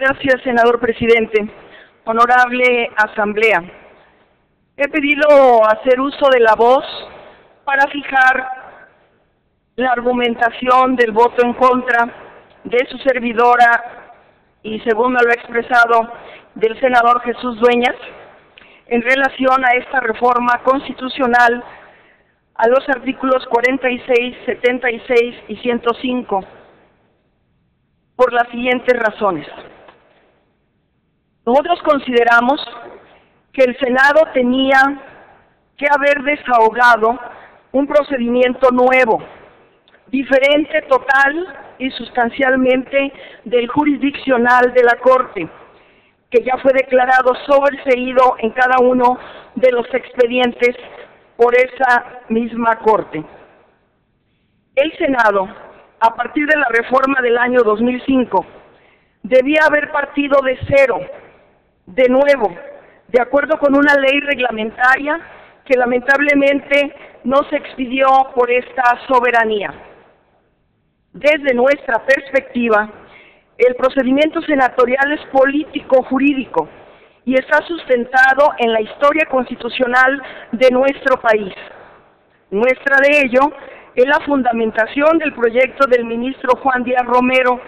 Gracias, senador presidente. Honorable Asamblea, he pedido hacer uso de la voz para fijar la argumentación del voto en contra de su servidora y, según me lo ha expresado, del senador Jesús Dueñas, en relación a esta reforma constitucional a los artículos 46, 76 y 105, por las siguientes razones. Nosotros consideramos que el Senado tenía que haber desahogado un procedimiento nuevo, diferente total y sustancialmente del jurisdiccional de la Corte, que ya fue declarado sobreseído en cada uno de los expedientes por esa misma Corte. El Senado, a partir de la reforma del año 2005, debía haber partido de cero, de nuevo, de acuerdo con una ley reglamentaria que lamentablemente no se expidió por esta soberanía. Desde nuestra perspectiva, el procedimiento senatorial es político-jurídico y está sustentado en la historia constitucional de nuestro país. Muestra de ello es la fundamentación del proyecto del ministro Juan Díaz Romero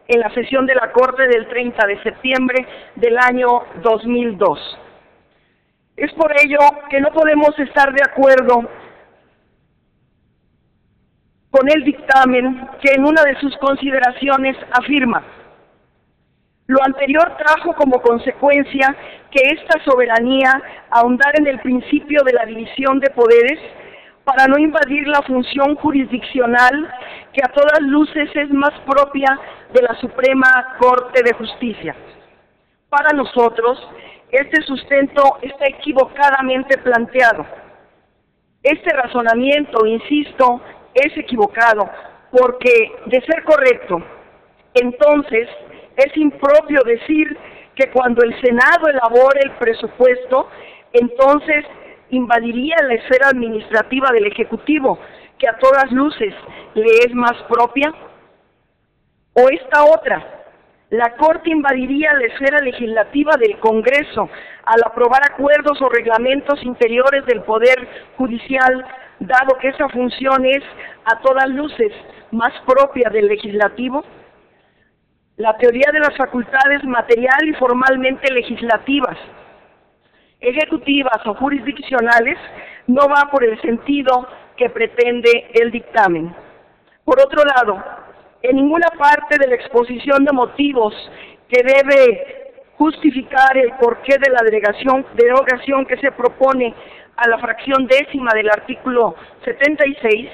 en la sesión de la Corte del 30 de septiembre del año 2002. Es por ello que no podemos estar de acuerdo con el dictamen que en una de sus consideraciones afirma: lo anterior trajo como consecuencia que esta soberanía ahondara en el principio de la división de poderes para no invadir la función jurisdiccional que a todas luces es más propia de la Suprema Corte de Justicia. Para nosotros, este sustento está equivocadamente planteado. Este razonamiento, insisto, es equivocado porque, de ser correcto, entonces es impropio decir que cuando el Senado elabore el presupuesto, entonces invadiría la esfera administrativa del Ejecutivo, que a todas luces le es más propia. O esta otra: la Corte invadiría la esfera legislativa del Congreso al aprobar acuerdos o reglamentos interiores del Poder Judicial, dado que esa función es a todas luces más propia del Legislativo. La teoría de las facultades material y formalmente legislativas, ejecutivas o jurisdiccionales no va por el sentido que pretende el dictamen. Por otro lado, en ninguna parte de la exposición de motivos que debe justificar el porqué de la derogación que se propone a la fracción décima del artículo 76,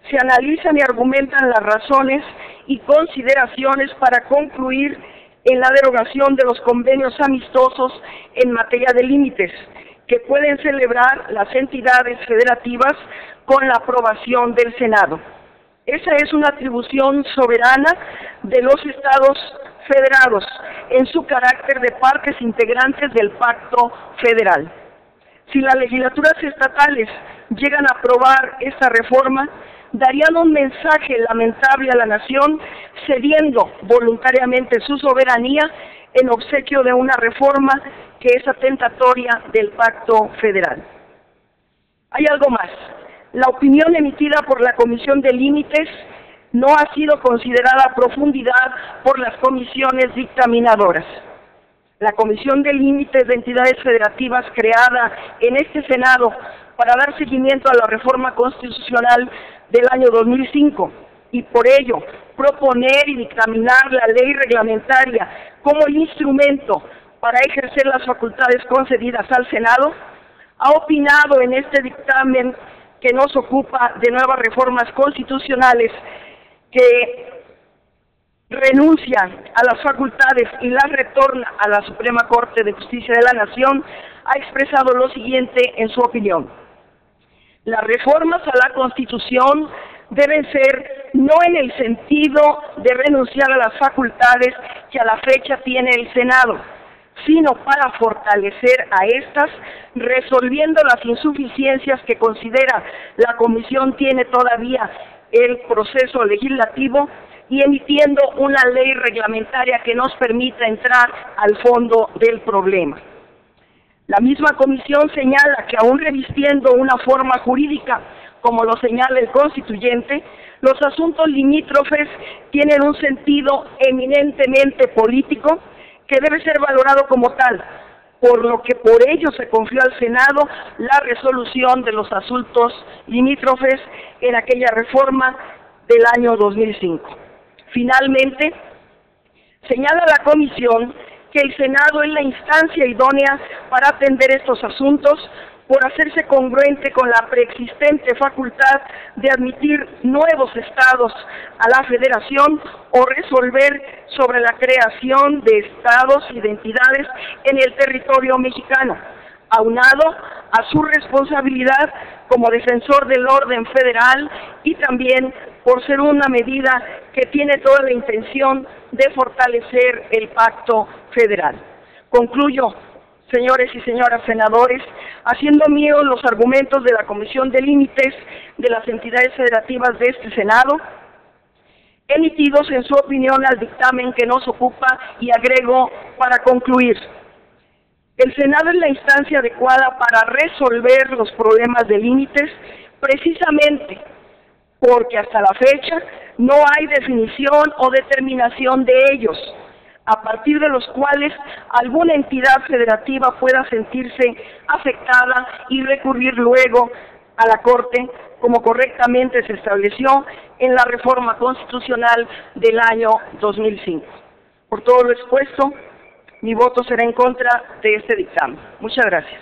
se analizan y argumentan las razones y consideraciones para concluir en la derogación de los convenios amistosos en materia de límites que pueden celebrar las entidades federativas con la aprobación del Senado. Esa es una atribución soberana de los Estados federados en su carácter de partes integrantes del Pacto Federal. Si las legislaturas estatales llegan a aprobar esta reforma, darían un mensaje lamentable a la nación, cediendo voluntariamente su soberanía en obsequio de una reforma que es atentatoria del Pacto Federal. Hay algo más. La opinión emitida por la Comisión de Límites no ha sido considerada a profundidad por las comisiones dictaminadoras. La Comisión de Límites de Entidades Federativas, creada en este Senado para dar seguimiento a la reforma constitucional del año 2005 y por ello proponer y dictaminar la ley reglamentaria como el instrumento para ejercer las facultades concedidas al Senado, ha opinado en este dictamen que nos ocupa de nuevas reformas constitucionales que renuncia a las facultades y las retorna a la Suprema Corte de Justicia de la Nación, ha expresado lo siguiente en su opinión: las reformas a la Constitución deben ser no en el sentido de renunciar a las facultades que a la fecha tiene el Senado, sino para fortalecer a estas, resolviendo las insuficiencias que considera la Comisión tiene todavía el proceso legislativo y emitiendo una ley reglamentaria que nos permita entrar al fondo del problema. La misma comisión señala que aún revistiendo una forma jurídica, como lo señala el constituyente, los asuntos limítrofes tienen un sentido eminentemente político que debe ser valorado como tal, por lo que por ello se confió al Senado la resolución de los asuntos limítrofes en aquella reforma del año 2005. Finalmente, señala la comisión que el Senado es la instancia idónea para atender estos asuntos por hacerse congruente con la preexistente facultad de admitir nuevos estados a la Federación o resolver sobre la creación de estados y de entidades en el territorio mexicano, aunado a su responsabilidad como defensor del orden federal y también por ser una medida que tiene toda la intención de fortalecer el pacto federal. Concluyo, señores y señoras senadores, haciendo míos los argumentos de la Comisión de Límites de las entidades federativas de este Senado, emitidos en su opinión al dictamen que nos ocupa, y agrego para concluir: el Senado es la instancia adecuada para resolver los problemas de límites, precisamente porque hasta la fecha no hay definición o determinación de ellos, a partir de los cuales alguna entidad federativa pueda sentirse afectada y recurrir luego a la Corte, como correctamente se estableció en la reforma constitucional del año 2005. Por todo lo expuesto, mi voto será en contra de este dictamen. Muchas gracias.